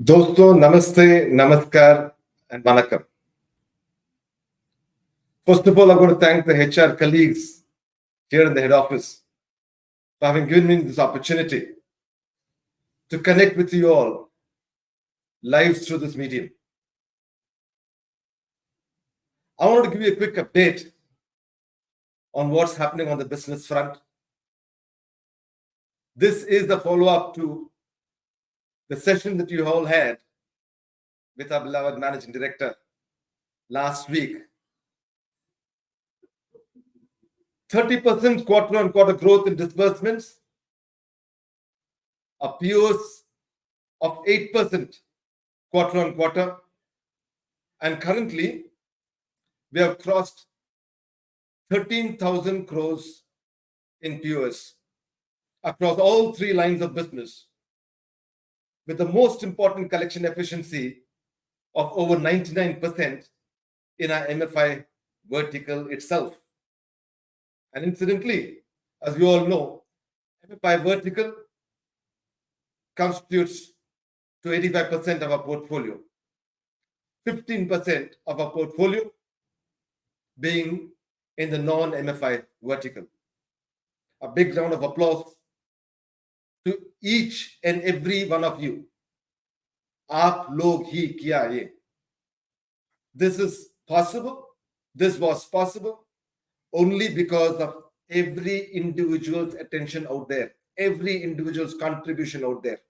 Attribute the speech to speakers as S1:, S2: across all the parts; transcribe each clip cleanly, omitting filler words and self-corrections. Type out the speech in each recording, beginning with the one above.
S1: दोस्तों नमस्ते, नमस्कार and vanakkam. First of all, I want to thank the HR colleagues here in the head office for having given me this opportunity to connect with you all live through this medium. I want to give you a quick update on what's happening on the business front. This is the follow-up to the session that you all had with our beloved Managing Director last week. 30% quarter-on-quarter growth in disbursements, a POS of 8% quarter-on-quarter, and currently we have crossed 13,000 crores in POS across all three lines of business, with the most important collection efficiency of over 99% in our MFI vertical itself. And incidentally, as you all know, MFI vertical constitutes to 85% of our portfolio, 15% of our portfolio being in the non-MFI vertical. A big round of applause to each and every one of you. आप लोग ही किया ये. This is possible. This was possible only because of every individual's attention out there, every individual's contribution out there.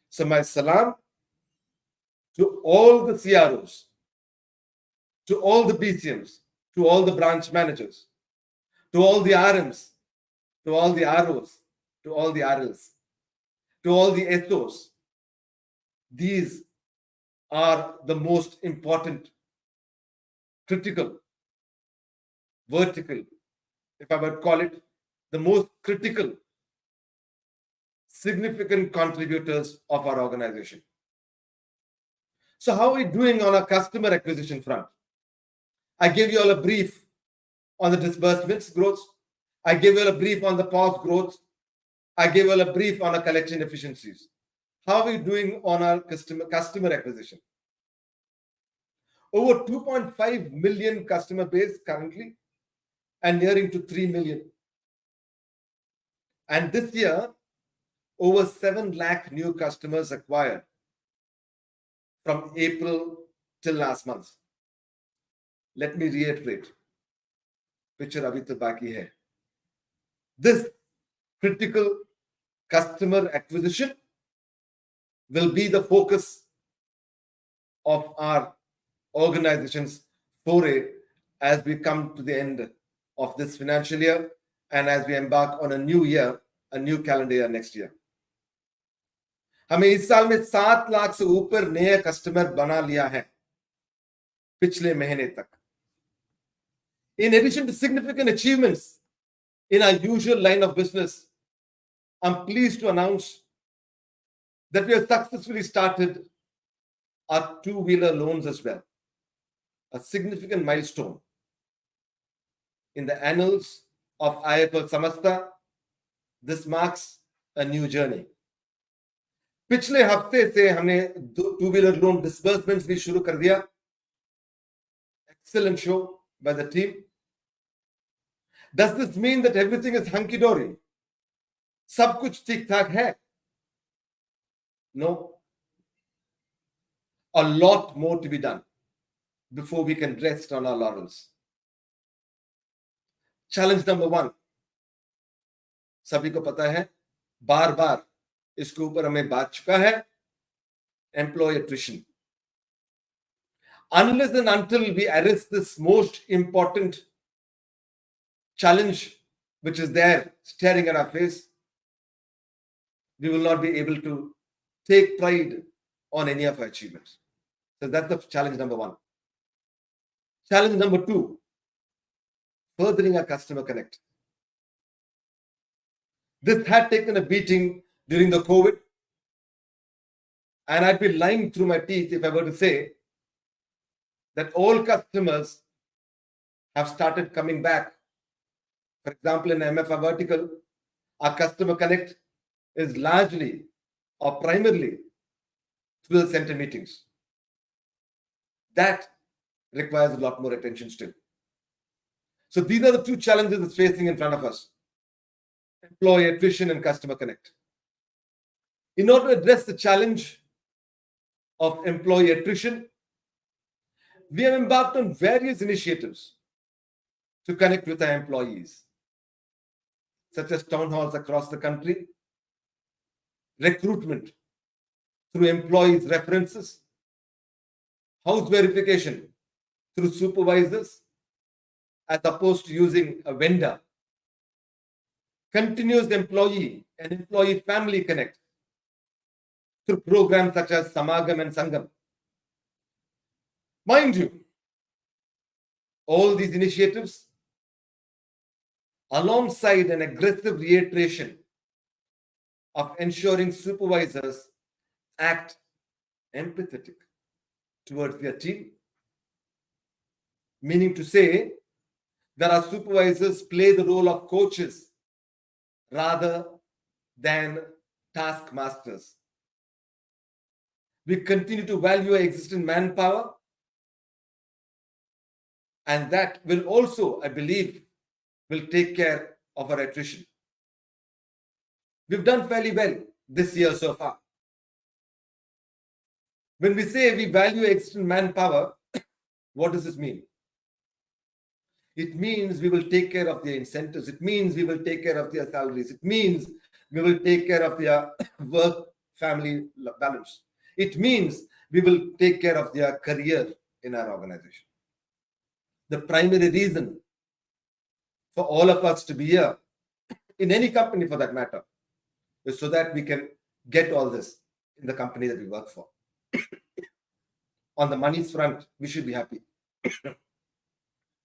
S1: So my salam to all the CROs, to all the BCMs, to all the branch managers, to all the RMs, to all the ROs, to all the RLs, to all the SOs. These are the most important, critical, vertical, if I would call it, the most critical, significant contributors of our organization. So how are we doing on our customer acquisition front? I gave you all a brief on the disbursements growth. I gave you all a brief on the POS growth. I gave you all a brief on our collection efficiencies. How are we doing on our customer acquisition? Over 2.5 million customer base currently and nearing to 3 million. And this year, over 7 lakh new customers acquired from April till last month. Let me reiterate. Picture abhi to baki hai. This critical customer acquisition will be the focus of our organization's foray as we come to the end of this financial year and as we embark on a new year, a new calendar year next year. हमें इस साल में 7 लाख से ऊपर नए customer बना लिया है पिछले महीने तक. In addition to significant achievements in our usual line of business, I'm pleased to announce that we have successfully started our two-wheeler loans as well. A significant milestone in the annals of IIFL Samasta. This marks a new journey. पिछले हफ्ते से हमने two-wheeler loan disbursements भी शुरू कर दिया. Excellent show by the team. Does this mean that everything is hunky-dory? सब कुछ ठीक-ठाक है? No. A lot more to be done before we can rest on our laurels. Challenge number 1. सभी को पता है, बार-बार इसके ऊपर हमें बात चुका है, employee attrition. Unless and until we arrest this most important challenge which is there staring at our face, we will not be able to take pride on any of our achievements. So that's the challenge number 1. Challenge number 2, furthering our customer connect. This had taken a beating during the COVID, and I'd be lying through my teeth if I were to say that all customers have started coming back. For example, in MFI vertical, our customer connect is largely or primarily thrill center meetings. That requires a lot more attention still. So these are the two challenges that's facing in front of us: employee attrition and customer connect. In order to address the challenge of employee attrition, we have embarked on various initiatives to connect with our employees, such as town halls across the country, recruitment through employees' references, house verification through supervisors, as opposed to using a vendor, continuous employee and employee family connect through programs such as Samagam and Sangam. Mind you, all these initiatives, alongside an aggressive reiteration of ensuring supervisors act empathetic towards their team, meaning to say that our supervisors play the role of coaches rather than taskmasters. We continue to value our existing manpower, and that will also, I believe, will take care of our attrition. We've done fairly well this year so far. When we say we value existing manpower, what does this mean? It means we will take care of their incentives. It means we will take care of their salaries. It means we will take care of their work-family balance. It means we will take care of their career in our organization. The primary reason for all of us to be here, in any company for that matter, is so that we can get all this in the company that we work for. On the money front, we should be happy.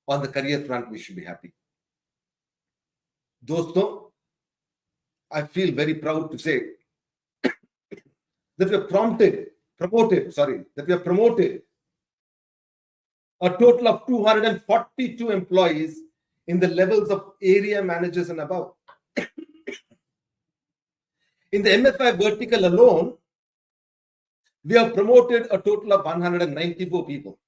S1: On the career front, we should be happy. Dosto, I feel very proud to say that we have promoted a total of 242 employees in the levels of area managers and above. In the MFI vertical alone, we have promoted a total of 194 people.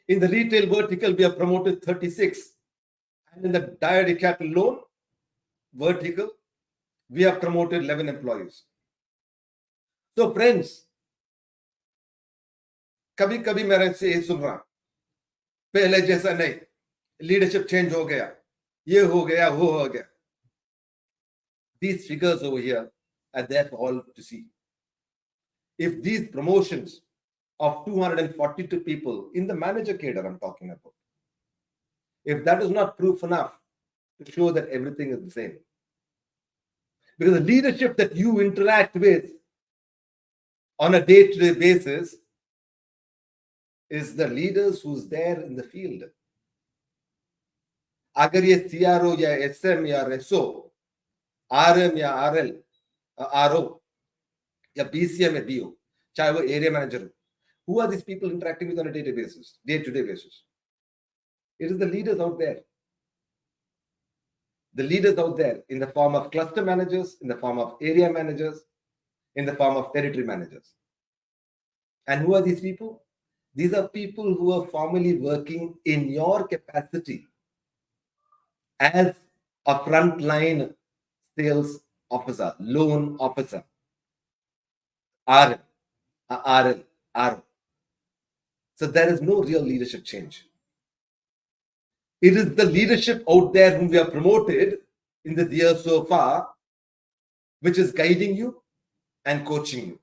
S1: In the retail vertical, we have promoted 36. And in the Dyer Capital loan vertical, we have promoted 11 employees. So friends, कभी कभी मेरे से ये सुन रहा, पहले जैसा नहीं, leadership change हो गया, ये हो गया, वो हो गया. These figures over here are there for all to see. If these promotions of 242 people in the manager cadre I'm talking about, if that is not proof enough to show that everything is the same, because the leadership that you interact with on a day-to-day basis is the leaders who's there in the field. अगर ये CRO या SM या RSO, RM या RL, RO या BCM या BO, चाहे वो area manager हो, who are these people interacting with on a day-to-day basis? It is the leaders out there. The leaders out there in the form of cluster managers, in the form of area managers, in the form of territory managers. And who are these people? These are people who are formally working in your capacity as a frontline sales officer, loan officer, RM, RL, RO. So there is no real leadership change. It is the leadership out there whom we have promoted in the year so far, which is guiding you and coaching you.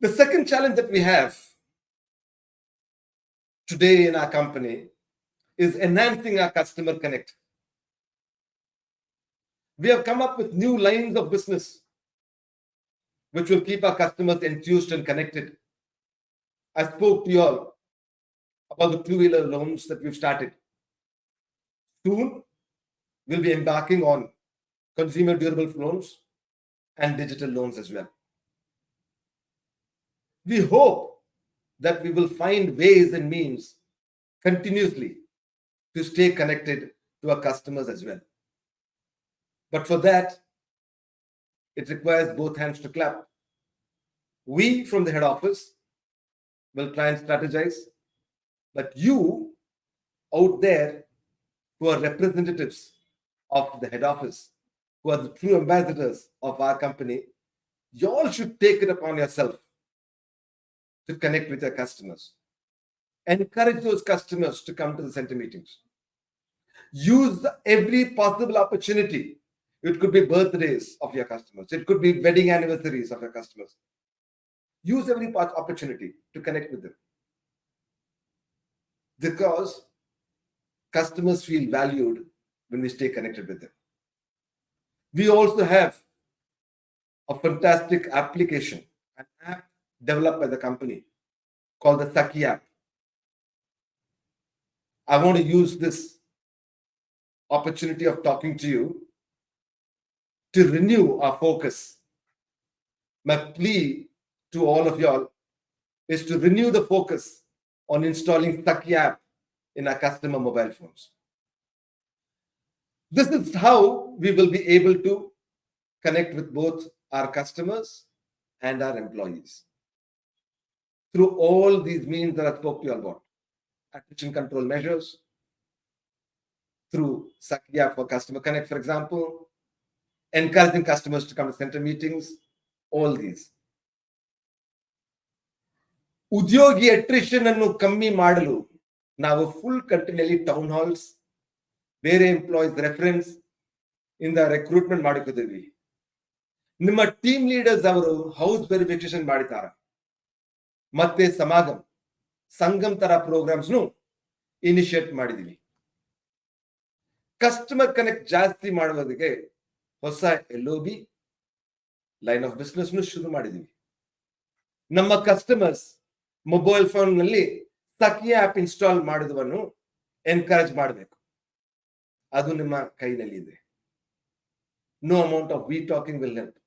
S1: The second challenge that we have today in our company is enhancing our customer connect. We have come up with new lines of business which will keep our customers enthused and connected. I spoke to you all about the two-wheeler loans that we've started. Soon, we'll be embarking on consumer durable loans and digital loans as well. We hope that we will find ways and means continuously to stay connected to our customers as well. But for that, it requires both hands to clap. We from the head office will try and strategize, but you out there who are representatives of the head office, who are the true ambassadors of our company, you all should take it upon yourself to connect with your customers. Encourage those customers to come to the center meetings. Use every possible opportunity. It could be birthdays of your customers. It could be wedding anniversaries of your customers. Use every opportunity to connect with them. Because customers feel valued when we stay connected with them. We also have a fantastic application, an app developed by the company called the Sakhi app. I want to use this opportunity of talking to you to renew our focus. My plea to all of y'all is to renew the focus on installing Sakhi app in our customer mobile phones. This is how we will be able to connect with both our customers and our employees. Through all these means that I spoke to you about, attrition control measures, through Sakhi app for Customer Connect, for example, encouraging customers to come to center meetings, all these. ಉದ್ಯೋಗಿ attrition ಅನ್ನು ಕಮ್ಮಿ ಮಾಡಲು ನಾವು full continually town halls, ಬೇರೆ employees reference ಇಂದ recruitment ಮಾಡಿಕೊತೀವಿ. ನಿಮ್ಮ team leaders ಅವರು house verification ಮಾಡಿದಾರ. ಮತ್ತೆ ಸಮಾಗಮ್, ಸಂಗಮ್ ತರ ಪ್ರೋಗ್ರಾಮ್ಸ್ ಇನಿಷಿಯೇಟ್ ಮಾಡಿದೀವಿ. ಕಸ್ಟಮರ್ ಕನೆಕ್ಟ್ ಜಾಸ್ತಿ ಮಾಡುವುದಕ್ಕೆ ಹೊಸ LOB ಲೈನ್ ಆಫ್ ಬಿಸ್ನೆಸ್ ಶುರು ಮಾಡಿದೀವಿ. ನಮ್ಮ ಕಸ್ಟಮರ್ಸ್ ಮೊಬೈಲ್ ಫೋನ್ ನಲ್ಲಿ ಸಖಿ ಆಪ್ ಇನ್ಸ್ಟಾಲ್ ಮಾಡುವುದನ್ನು ಎನ್ಕರೇಜ್ ಮಾಡಬೇಕು. ಅದು ನಿಮ್ಮ ಕೈನಲ್ಲಿ ಇದೆ. No amount of we talking will help.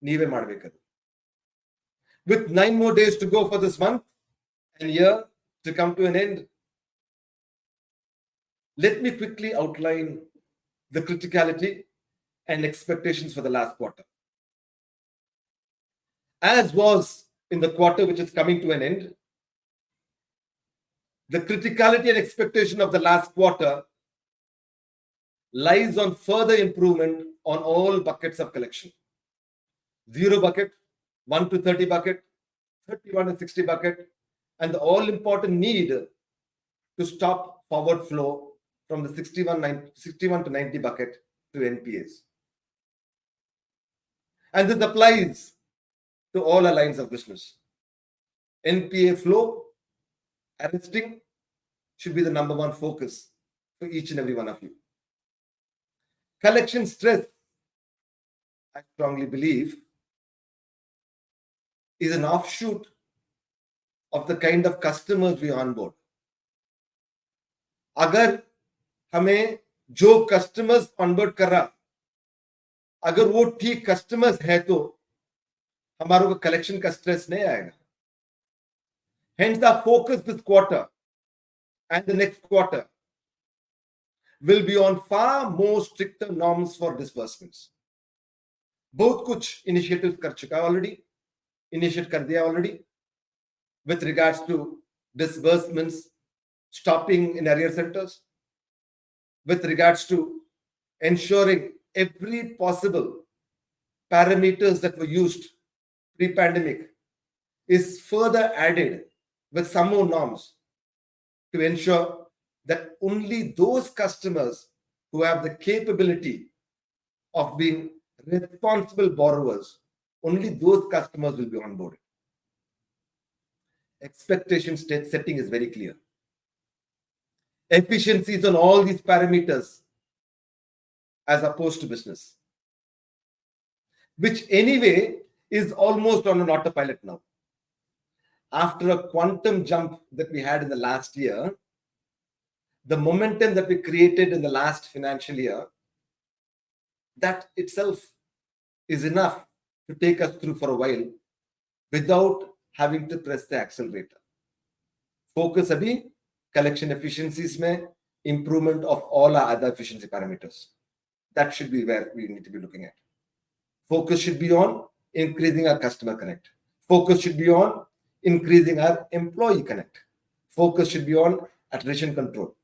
S1: ನೀವೇ ಮಾಡಬೇಕದು. With 9 more days to go for this month and year to come to an end, let me quickly outline the criticality and expectations for the last quarter. As was in the quarter which is coming to an end, the criticality and expectation of the last quarter lies on further improvement on all buckets of collection. 0 bucket, 1 to 30 bucket, 31 to 60 bucket, and the all-important need to stop forward flow from the 61 to 90 bucket to NPAs. And this applies to all our lines of business. NPA flow, arresting, should be the number one focus for each and every one of you. Collection stress, I strongly believe, is an offshoot of the kind of customers we onboard. अगर हमें जो customers onboard कर रहा, अगर वो ठीक customers है तो हमारे को collection का stress नहीं आएगा. Hence, our focus this quarter and the next quarter will be on far more stricter norms for disbursements. बहुत कुछ initiatives कर चुका already, initiate कर दिया already with regards to disbursements, stopping in arrear centers, with regards to ensuring every possible parameters that were used pre-pandemic is further added with some more norms to ensure that only those customers who have the capability of being responsible borrowers, only those customers will be onboarded. Expectation setting is very clear. Efficiencies on all these parameters as opposed to business, which anyway is almost on an autopilot now. After a quantum jump that we had in the last year, the momentum that we created in the last financial year, that itself is enough to take us through for a while without having to press the accelerator. Focus abhi collection efficiencies mein, improvement of all our other efficiency parameters. That should be where we need to be looking at. Focus should be on increasing our customer connect. Focus should be on increasing our employee connect. Focus should be on attrition control.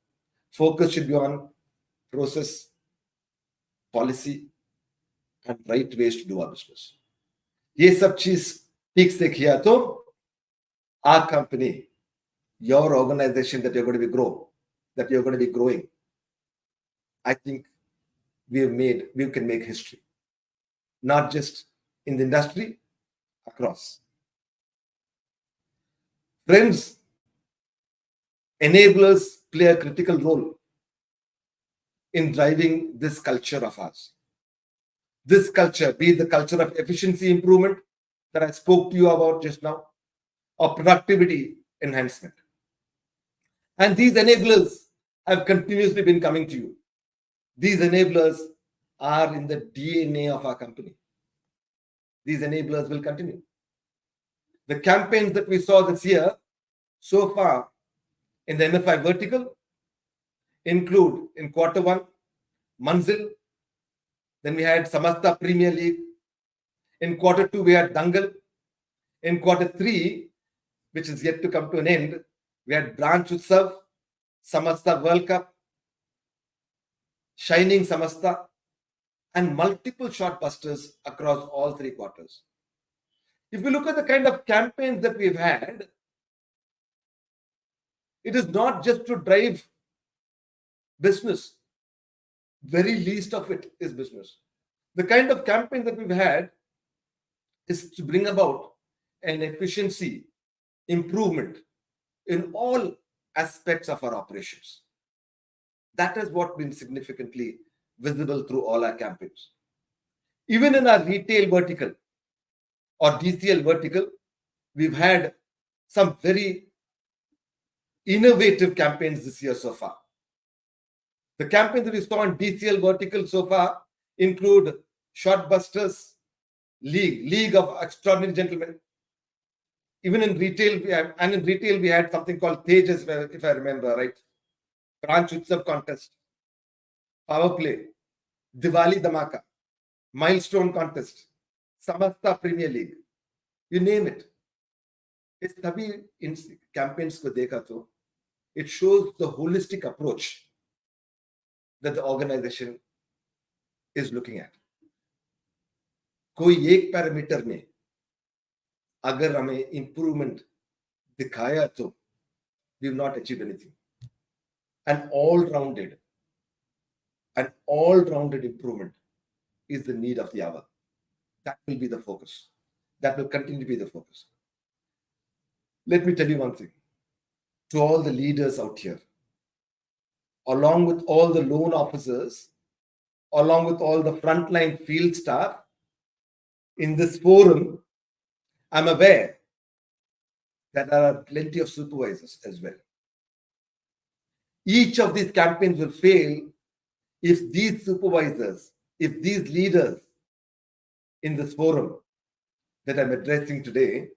S1: Focus should be on process, policy, and right ways to do our business. ये सब चीज ठीक से किया तो our company, your organization that you're going to be growing, I think we can make history, not just in the industry, across. Friends, enablers play a critical role in driving this culture of ours. This culture, be it the culture of efficiency improvement that I spoke to you about just now, or productivity enhancement. And these enablers have continuously been coming to you. These enablers are in the DNA of our company. These enablers will continue. The campaigns that we saw this year so far in the MFI vertical include in Q1, Manzil, then we had Samasta Premier League. In Q2, we had Dangal. In Q3, which is yet to come to an end, we had Branch Utsav, Samasta World Cup, Shining Samasta, and multiple shortbusters across all 3 quarters. If we look at the kind of campaigns that we've had, it is not just to drive business. Very least of it is business. The kind of campaign that we've had is to bring about an efficiency improvement in all aspects of our operations. That has what been significantly visible through all our campaigns. Even in our retail vertical or DCL vertical, we've had some very innovative campaigns this year so far. The campaigns that we saw in DCL vertical so far include Shortbusters League of Extraordinary Gentlemen. Even in retail, we had something called Tejas, if I remember right. Branch Utsav contest, Power Play, Diwali Dhamaka, Milestone contest, Samasta Premier League, you name it. इस सभी इन campaigns को देखा तो it shows the holistic approach that the organization is looking at. कोई एक parameter में अगर हमें improvement दिखाया तो we have not achieved anything. An all-rounded improvement is the need of the hour. That will be the focus. That will continue to be the focus. Let me tell you one thing. To all the leaders out here, along with all the loan officers, along with all the frontline field staff, in this forum, I'm aware that there are plenty of supervisors as well. Each of these campaigns will fail if these supervisors, if these leaders in this forum that I'm addressing today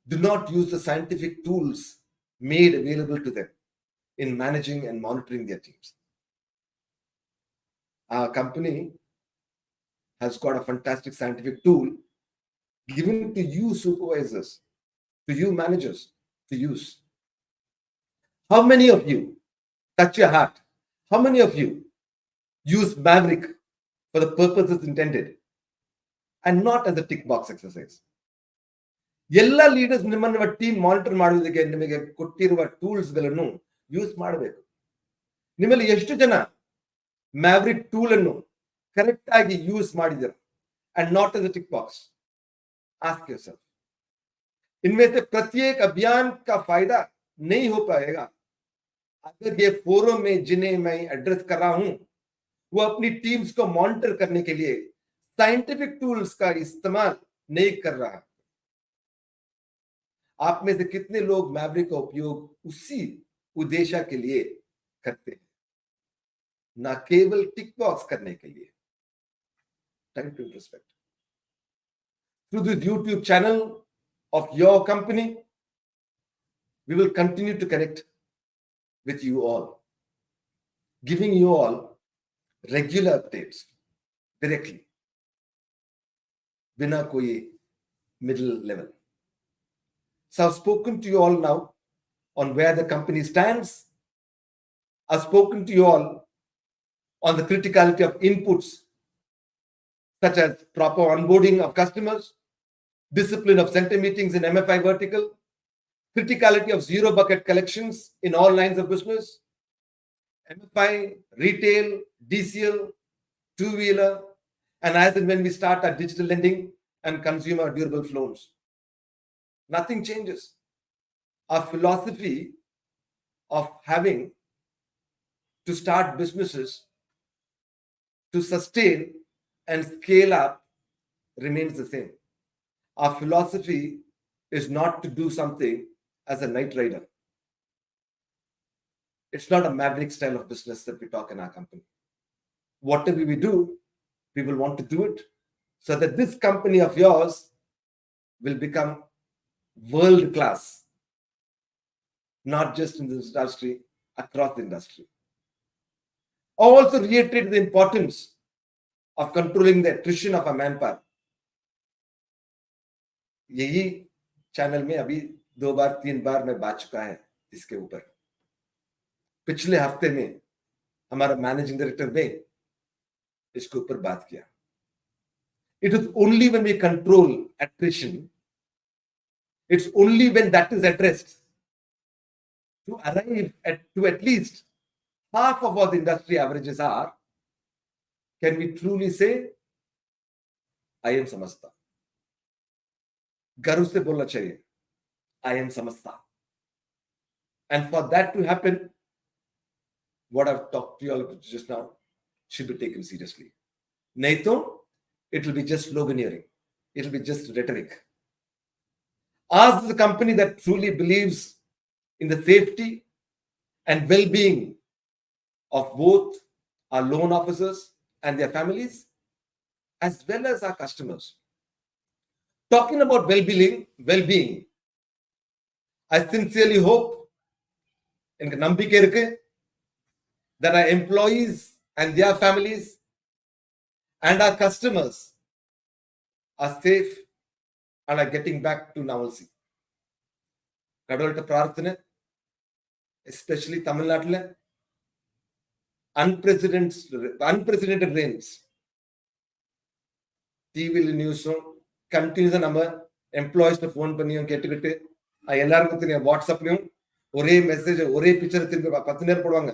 S1: do not use the scientific tools made available to them in managing and monitoring their teams. Our company has got a fantastic scientific tool given to you supervisors, to you managers to use. How many of you, touch your heart, how many of you use Maverick for the purposes intended and not as a tick box exercise? ಎಲ್ಲ leaders ನಿಮ್ಮ team monitor ಮಾಡುವುದಕ್ಕೆ ನಿಮಗೆ ಕೊಟ್ಟಿರುವ tools ಗಳನ್ನು use ಮಾಡಬೇಕು. ನಿಮ್ಮಲ್ಲಿ ಎಷ್ಟು ಜನ ಮ್ಯಾವ್ರಿಕ್ ಟೂಲ್ ಅನ್ನು ಕರೆಕ್ಟ್ ಆಗಿ use ಮಾಡಿದಿರ and not as a tick box? Ask yourself. इनमें से प्रत्येक अभियान का फायदा नहीं हो पाएगा अगर ये फोरम में जिन्हें मैं एड्रेस कर रहा हूं वो अपनी टीम्स को मॉनिटर करने के लिए साइंटिफिक टूल्स का इस्तेमाल नहीं कर रहा है. आप में से कितने लोग मैवरिक का उपयोग उसी उद्देश्य के लिए करते हैं, ना केवल टिक बॉक्स करने के लिए? Time to respect. Through this YouTube channel of your company, we will continue to connect with you all, giving you all regular updates directly, बिना कोई middle level. So I've spoken to you all now on where the company stands. I've spoken to you all on the criticality of inputs such as proper onboarding of customers, discipline of center meetings in MFI vertical, criticality of zero bucket collections in all lines of business, MFI, retail, DCL, two-wheeler, and as and when we start our digital lending and consumer durable loans. Nothing changes. Our philosophy of having to start businesses to sustain and scale up remains the same. Our philosophy is not to do something as a night rider. It's not a maverick style of business that we talk in our company. Whatever we do, we will want to do it so that this company of yours will become world class, not just in this industry, across the industry. I also reiterate the importance of controlling the attrition of our manpower. यही channel में अभी 2 बार 3 बार मैं बात चुका है इसके ऊपर. पिछले हफ्ते में हमारा मैनेजिंग डायरेक्टर ने इसके ऊपर बात किया. It is only when we control attrition, it's only when that is addressed to arrive at least half of what the industry averages are, can we truly say, I am समझता. गर्व से बोलना चाहिए, I am समझता. And for that to happen, what I've talked to you all about just now should be taken seriously. नहीं तो it will be just sloganeering. It will be just rhetoric. Ours is a company that truly believes in the safety and well-being of both our loan officers and their families, as well as our customers. Talking about well-being, I sincerely hope that our employees and their families and our customers are safe and are getting back to normalcy. Kadolta Prarthana, especially Tamil Nadu, unprecedented rains. TV news continues number employees to phone பண்ணியும் கேட்டுக்கிட்டு எல்லாருக்கும் தெரியும் வாட்ஸ்அப்லயும் ஒரே message ஒரே picture திருப்பி 10 நேரம் போடுவாங்க.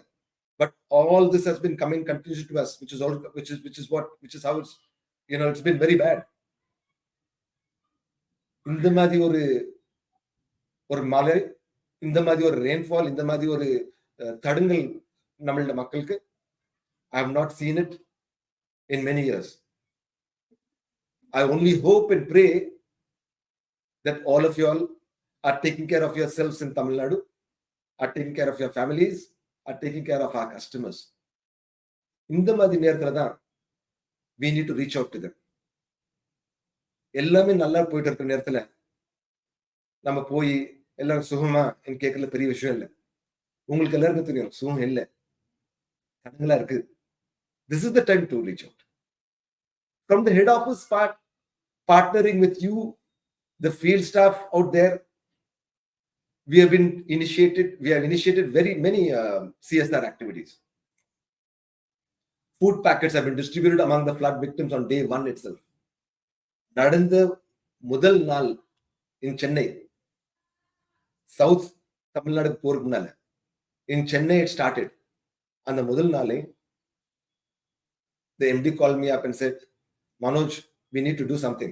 S1: But all this has been coming continuously to us, which is how it's, it's been very bad. இந்த மாதிரி ஒரு மழை, இந்த மாதிரி ஒரு ரெயின்ஃபால், இந்த மாதிரி ஒரு தடுங்கல் நம்மளோட மக்களுக்கு I have not seen it in many years. I only hope and pray that all of you all are taking care of yourselves in Tamil Nadu, are taking care of your families, are taking care of our customers. இந்த மாதிரி நேரத்துல தான் we need to reach out to them. எல்லாமே நல்லா போயிட்டு இருக்கிற நேரத்துல நம்ம போய் எல்லாரும் சுகமா என்று கேட்கல பெரிய விஷயம் இல்லை. உங்களுக்கு எல்லாருக்கும் தெரியும் சுகம் இல்லை, தடங்களா இருக்கு. This is the time to reach out. From the head office part, partnering with you, the field staff out there, we have initiated very many CSR activities. Food packets have been distributed among the flood victims on day 1 itself. நடந்த முதல் நாள் in Chennai, South Tamil Nadu போருக்கு முன்னால in Chennai it started. அந்த முதல் நாளே the MD called me up and said, Manoj, we need to do something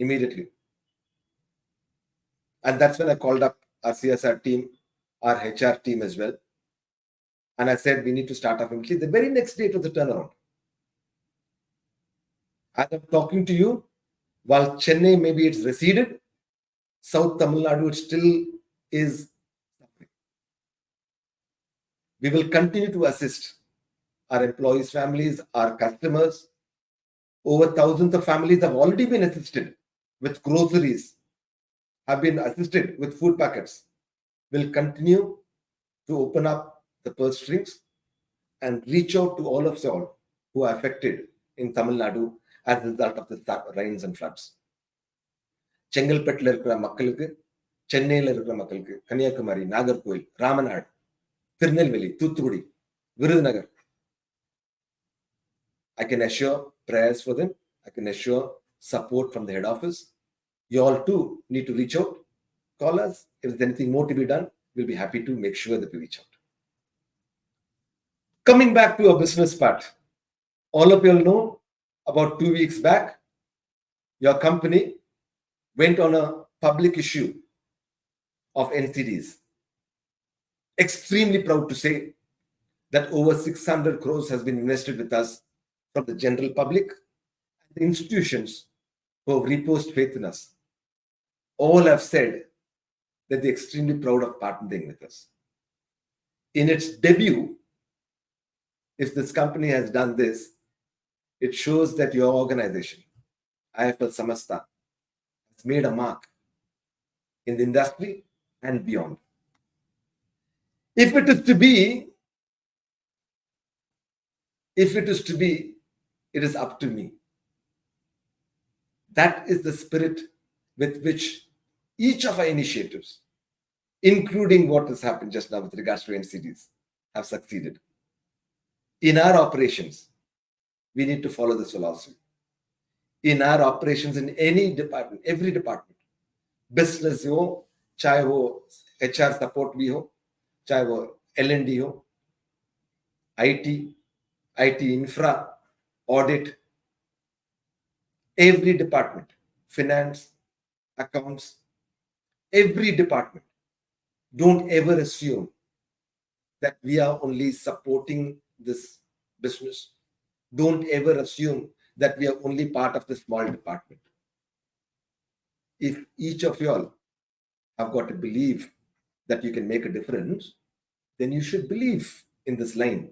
S1: immediately. And that's when I called up our CSR team, our HR team as well. And I said, we need to start off immediately. The very next day it was the turnaround. As I'm talking to you, while Chennai maybe it's receded, South Tamil Nadu it still is suffering. We will continue to assist our employees' families, our customers. Over thousands of families have already been assisted with groceries, have been assisted with food packets. We'll continue to open up the purse strings and reach out to all of you all who are affected in Tamil Nadu as a result of the rains and floods. செங்கல்பட்டுல இருக்கிற மக்களுக்கு, சென்னையில இருக்கிற மக்களுக்கு, Kanyakumari, Nagercoil, Ramanad, Tirunelveli, Thoothukudi, Virudhunagar. I can assure prayers for them. I can assure support from the head office. You all too need to reach out, call us. If there's anything more to be done, we'll be happy to make sure that we reach out. Coming back to our business part, all of you all know about 2 weeks back, your company went on a public issue of NCDs. Extremely proud to say that over 600 crores has been invested with us from the general public and the institutions who have reposed faith in us. All have said that they're extremely proud of partnering with us. In its debut, if this company has done this, it shows that your organization, IIFL Samasta, has made a mark in the industry and beyond. If it is to be, it is up to me. That is the spirit with which each of our initiatives, including what has happened just now with regards to NCDs, have succeeded. In our operations, we need to follow this philosophy. In our operations, in any department, every department, business ho, chahe wo HR support bhi ho, chahe wo L&D ho, IT infra, audit, every department, finance, accounts, every department, don't ever assume that we are only supporting this business. Don't ever assume that we are only part of the small department. If each of you all have got to believe that you can make a difference, then you should believe in this line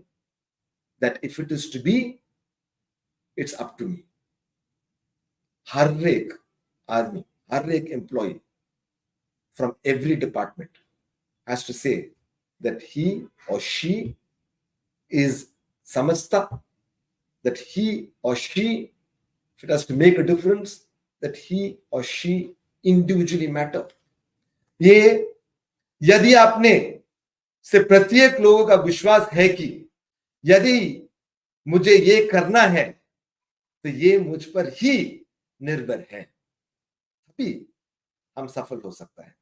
S1: that if it is to be, it's up to me. Har ek army, har ek employee from every department has to say that he or she is Samasta, that he or she, if it has to make a difference, that he or she individually matter. ये यदि आपने से प्रत्येक लोगों का विश्वास है कि यदि मुझे ये करना है तो ये मुझ पर ही निर्भर है, तभी हम सफल हो सकता है.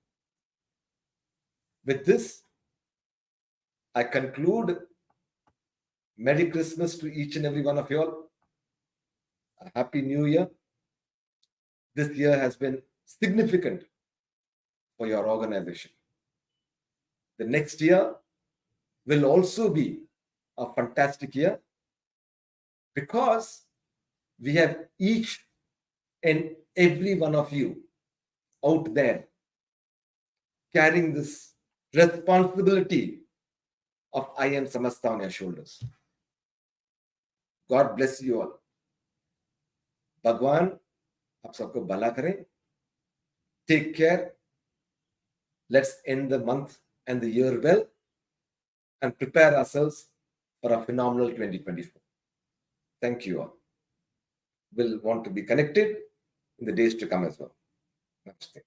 S1: With this, I conclude. Merry Christmas to each and every one of you all. A Happy New Year. This year has been significant for your organization. The next year will also be a fantastic year because we have each and every one of you out there carrying this responsibility of IIM Samasta on your shoulders. God bless you all. भगवान आप सबको भला करें. Take care. Let's end the month and the year well and prepare ourselves for a phenomenal 2024. Thank you all. We'll want to be connected in the days to come as well. Namaste.